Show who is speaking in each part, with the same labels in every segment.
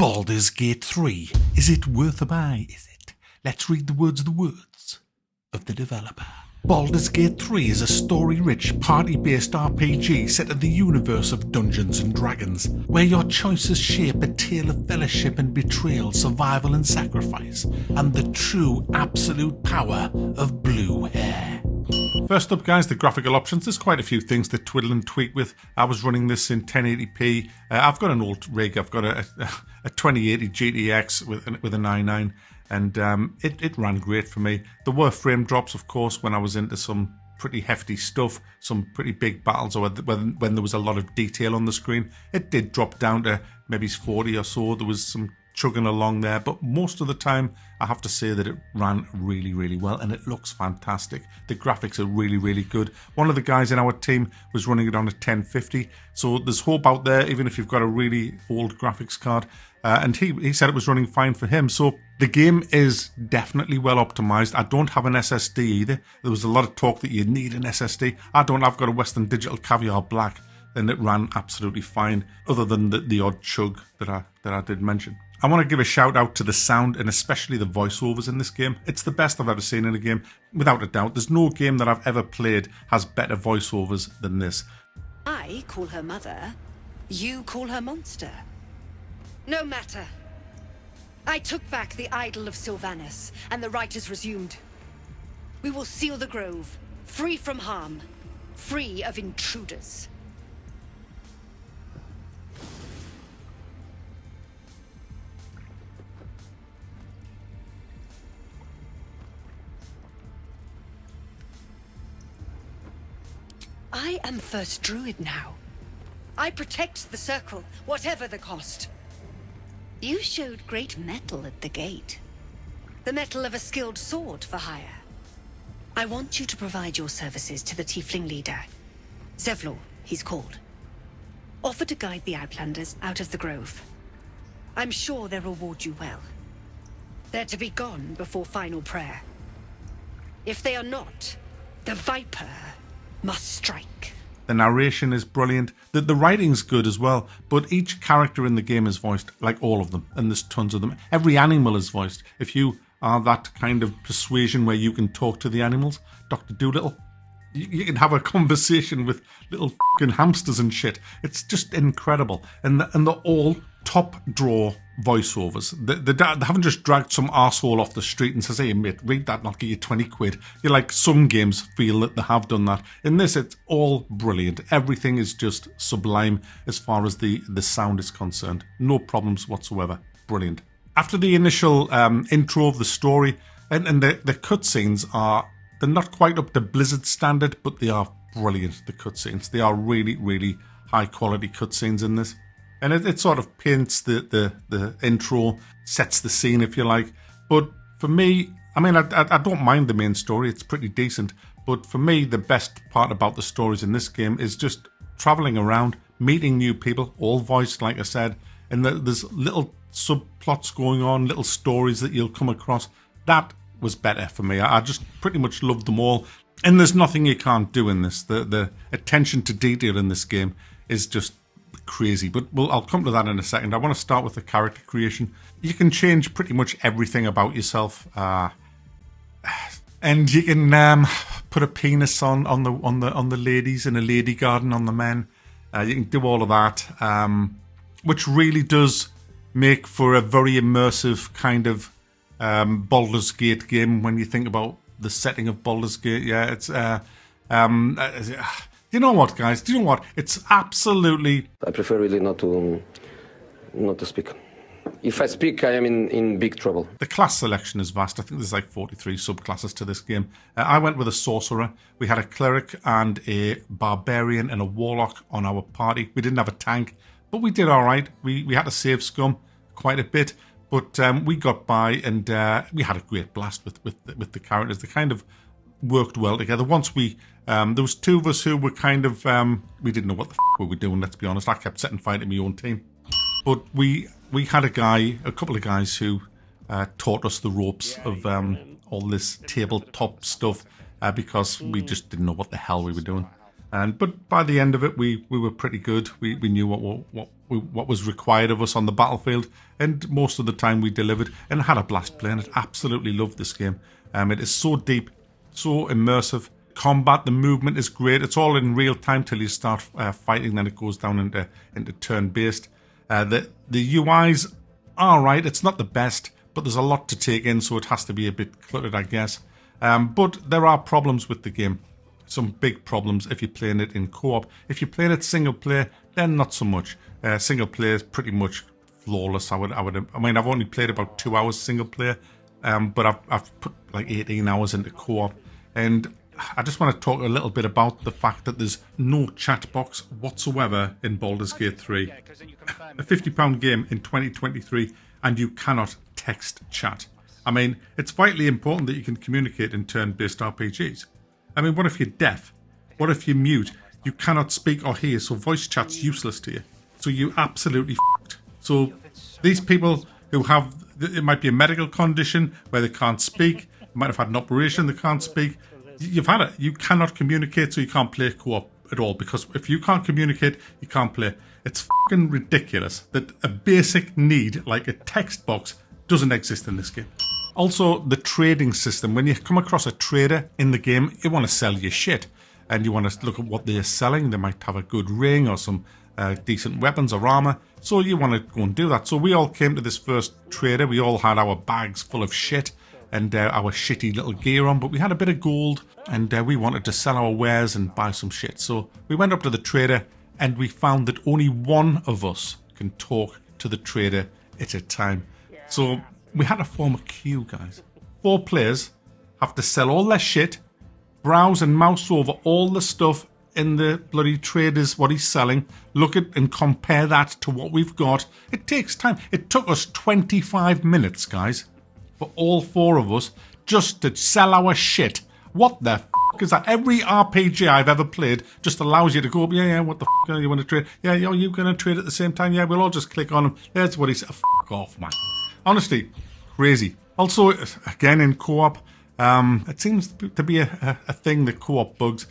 Speaker 1: Baldur's Gate 3. Is it worth a buy? Is it? Let's read the words of the developer. Baldur's Gate 3 is a story-rich, party-based RPG set in the universe of Dungeons & Dragons, where your choices shape a tale of fellowship and betrayal, survival and sacrifice, and the true, absolute power of blue hair. First up, guys, the graphical options. There's quite a few things to twiddle and tweak with. I was running this in 1080p. I've got an old rig. I've got a 2080 GTX with a 99. And it ran great for me. There were frame drops, of course, when I was into some pretty hefty stuff, some pretty big battles, or when there was a lot of detail on the screen. It did drop down to maybe 40 or so. There was some chugging along there, but most of the time, I have to say that it ran really, really well, and it looks fantastic. The graphics are really, really good. One of the guys in our team was running it on a 1050, so there's hope out there, even if you've got a really old graphics card. And he said it was running fine for him. So the game is definitely well optimized. I don't have an SSD either. There was a lot of talk that you need an SSD. I don't. I've got a Western Digital Caviar Black, and it ran absolutely fine, other than the odd chug that I did mention. I want to give a shout out to the sound and especially the voiceovers in this game. It's the best I've ever seen in a game, without a doubt. There's no game that I've ever played has better voiceovers than this.
Speaker 2: I call her mother, you call her monster. No matter. I took back the idol of Sylvanas, and the rite is resumed. We will seal the grove, free from harm, free of intruders. I am First Druid now. I protect the circle, whatever the cost. You showed great mettle at the gate. The mettle of a skilled sword for hire. I want you to provide your services to the tiefling leader. Zevlor, he's called. Offer to guide the Outlanders out of the grove. I'm sure they'll reward you well. They're to be gone before final prayer. If they are not, the Viper must strike.
Speaker 1: The narration is brilliant. The writing's good as well, but each character in the game is voiced, like all of them, and there's tons of them. Every animal is voiced. If you are that kind of persuasion where you can talk to the animals, Dr. Doolittle, you can have a conversation with little fucking hamsters and shit. It's just incredible. And they're all top draw voiceovers. They haven't just dragged some arsehole off the street and says, hey mate, read that and I'll give you 20 quid. You're like, some games feel that they have done that. In this, it's all brilliant. Everything is just sublime as far as the sound is concerned. No problems whatsoever. Brilliant. After the initial intro of the story, and the cutscenes they're not quite up to Blizzard standard, but they are brilliant, the cutscenes. They are really, really high quality cutscenes in this. And it sort of paints the intro, sets the scene, if you like. But for me, I mean, I don't mind the main story. It's pretty decent. But for me, the best part about the stories in this game is just traveling around, meeting new people, all voiced, like I said. And there's little subplots going on, little stories that you'll come across. That was better for me. I just pretty much loved them all. And there's nothing you can't do in this. The attention to detail in this game is just crazy, but I'll come to that in a second. I want to start with the character creation. You can change pretty much everything about yourself, and you can put a penis on the ladies and a lady garden on the men. You can do all of that, which really does make for a very immersive kind of Baldur's Gate game. When you think about the setting of Baldur's Gate, yeah, it's you know what, guys? Do you know what? It's absolutely...
Speaker 3: I prefer really not to speak. If I speak, I am in big trouble.
Speaker 1: The class selection is vast. I think there's like 43 subclasses to this game. I went with a sorcerer. We had a cleric and a barbarian and a warlock on our party. We didn't have a tank, but we did all right. We had to save scum quite a bit, but we got by, and we had a great blast with the characters. They kind of worked well together. Once there was two of us who were kind of, we didn't know what the we were doing, let's be honest. I kept setting fire to my own team. But we had a couple of guys who taught us the ropes of all this tabletop stuff because we just didn't know what the hell we were doing. But by the end of it, we were pretty good. We knew what was required of us on the battlefield, and most of the time we delivered and had a blast playing it. Absolutely loved this game. It is so deep, so immersive. Combat, the movement is great. It's all in real time till you start fighting, then it goes down into turn-based. The UIs are right. It's not the best, but there's a lot to take in, so it has to be a bit cluttered, I guess. But there are problems with the game. Some big problems if you're playing it in co-op. If you're playing it single player, then not so much. Single player is pretty much flawless. I mean, I've only played about 2 hours single player, but I've put like 18 hours into co-op, and I just want to talk a little bit about the fact that there's no chat box whatsoever in Baldur's Gate 3. A £50 game in 2023, and you cannot text chat. I mean, it's vitally important that you can communicate in turn-based RPGs. I mean, what if you're deaf? What if you're mute? You cannot speak or hear, so voice chat's useless to you. So you're absolutely f***ed. So these people who have, it might be a medical condition where they can't speak, they might have had an operation, they can't speak. You've had it. You cannot communicate, so you can't play co-op at all. Because if you can't communicate, you can't play. It's fucking ridiculous that a basic need like a text box doesn't exist in this game. Also, the trading system. When you come across a trader in the game, you want to sell your shit. And you want to look at what they're selling. They might have a good ring or some decent weapons or armor. So you want to go and do that. So we all came to this first trader. We all had our bags full of shit and our shitty little gear on, but we had a bit of gold, and we wanted to sell our wares and buy some shit. So we went up to the trader, and we found that only one of us can talk to the trader at a time. So we had to form a queue, guys. 4 players have to sell all their shit, browse and mouse over all the stuff in the bloody trader's, what he's selling, look at and compare that to what we've got. It takes time. It took us 25 minutes, guys, for all 4 of us just to sell our shit. What the f*** is that? Every RPG I've ever played just allows you to go up, yeah, what the f*** are you want to trade? Yeah, are you going to trade at the same time? Yeah, we'll all just click on him. That's what he said. F*** off, man. Honestly, crazy. Also, again, in co-op, it seems to be a thing that co-op bugs.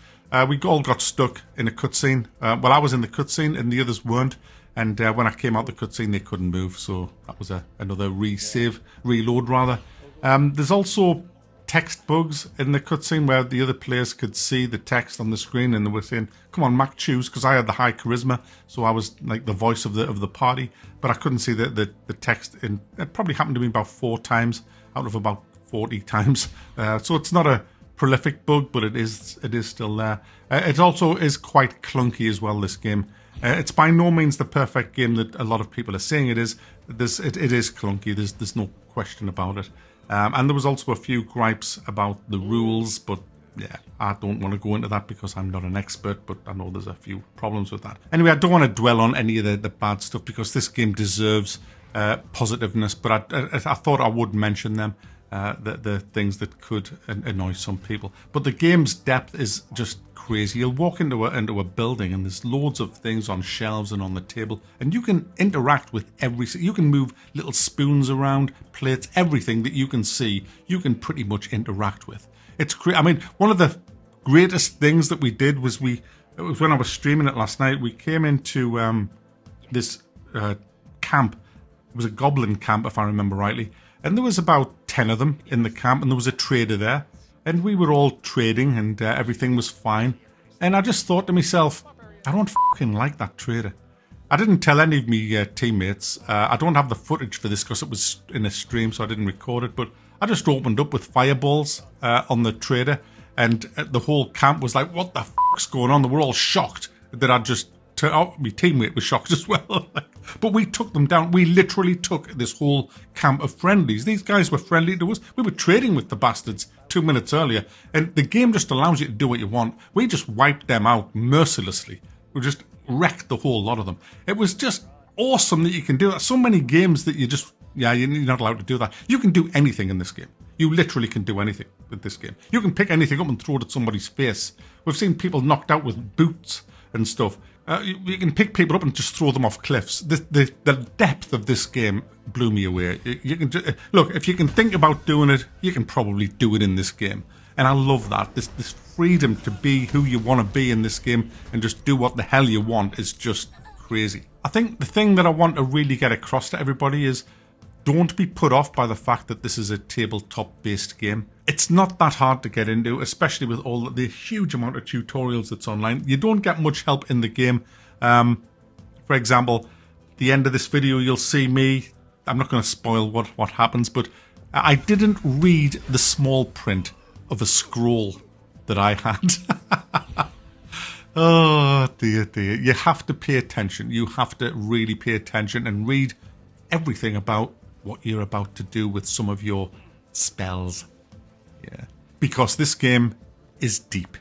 Speaker 1: We all got stuck in a cutscene. Well, I was in the cutscene and the others weren't. And when I came out the cutscene, they couldn't move. So that was another reload rather. There's also text bugs in the cutscene where the other players could see the text on the screen and they were saying, "Come on, Mac, choose," because I had the high charisma, so I was like the voice of the party. But I couldn't see the text. It probably happened to me about 4 times out of about 40 times. So it's not a prolific bug, but it is still there. It also is quite clunky as well, this game. It's by no means the perfect game that a lot of people are saying it is. It is clunky. There's no question about it. And there was also a few gripes about the rules, but yeah, I don't want to go into that because I'm not an expert, but I know there's a few problems with that. Anyway, I don't want to dwell on any of the bad stuff because this game deserves positiveness, but I thought I would mention them. The things that could annoy some people. But the game's depth is just crazy. You'll walk into a building and there's loads of things on shelves and on the table, and you can interact with you can move little spoons around, plates, everything that you can see, you can pretty much interact with. It's I mean, one of the greatest things that we did was it was when I was streaming it last night, we came into this camp. It was a goblin camp, if I remember rightly. And there was about 10 of them in the camp, and there was a trader there. And we were all trading, and everything was fine. And I just thought to myself, I don't fucking like that trader. I didn't tell any of me teammates. I don't have the footage for this because it was in a stream, so I didn't record it. But I just opened up with fireballs on the trader, and the whole camp was like, what the fuck's going on? They were all shocked that I'd just... my teammate was shocked as well. But we took them down. We literally took this whole camp of friendlies. These guys were friendly to us. We were trading with the bastards 2 minutes earlier. And the game just allows you to do what you want. We just wiped them out mercilessly. We just wrecked the whole lot of them. It was just awesome that you can do that. So many games that you're not allowed to do that. You can do anything in this game. You literally can do anything with this game. You can pick anything up and throw it at somebody's face. We've seen people knocked out with boots and stuff. You can pick people up and just throw them off cliffs. The depth of this game blew me away. You can look, if you can think about doing it, you can probably do it in this game. And I love that. This freedom to be who you want to be in this game and just do what the hell you want is just crazy. I think the thing that I want to really get across to everybody is don't be put off by the fact that this is a tabletop-based game. It's not that hard to get into, especially with all the huge amount of tutorials that's online. You don't get much help in the game. For example, the end of this video, you'll see me. I'm not going to spoil what happens, but I didn't read the small print of a scroll that I had. Oh, dear, dear. You have to pay attention. You have to really pay attention and read everything about what you're about to do with some of your spells. Yeah. Because this game is deep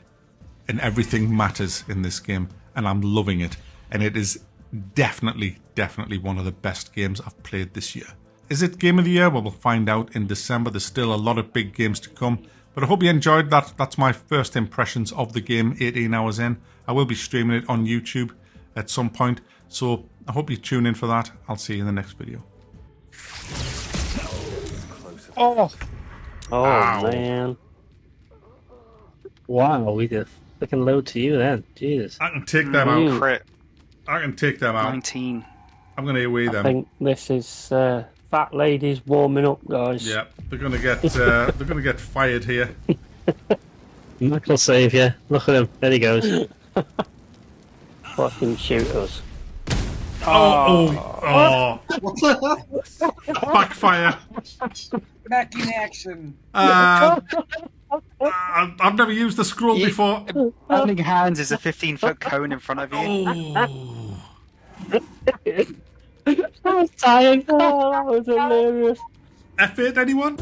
Speaker 1: and everything matters in this game, and I'm loving it. And it is definitely one of the best games I've played this year. Is it Game of the Year? Well, we'll find out in December. There's still a lot of big games to come. But I hope you enjoyed that. That's my first impressions of the game 18 hours in. I will be streaming it on YouTube at some point. So I hope you tune in for that. I'll see you in the next video.
Speaker 4: Oh,
Speaker 1: Ow.
Speaker 4: man. Wow, we did a freaking load to you then. Jesus.
Speaker 1: I can take them out.
Speaker 5: Crit.
Speaker 1: I can take them out.
Speaker 5: 19.
Speaker 1: I'm going to away them.
Speaker 4: I think this is fat ladies warming up, guys.
Speaker 1: Yeah, they're going to get fired here.
Speaker 4: Mick will save you. Look at him. There he goes. Fucking shoot us.
Speaker 1: Oh. Backfire.
Speaker 6: Back in action.
Speaker 1: I've never used the scroll before.
Speaker 5: Burning hands is a 15-foot cone in front of you.
Speaker 1: Oh.
Speaker 4: I was dying. Oh, that was hilarious.
Speaker 1: F8, anyone?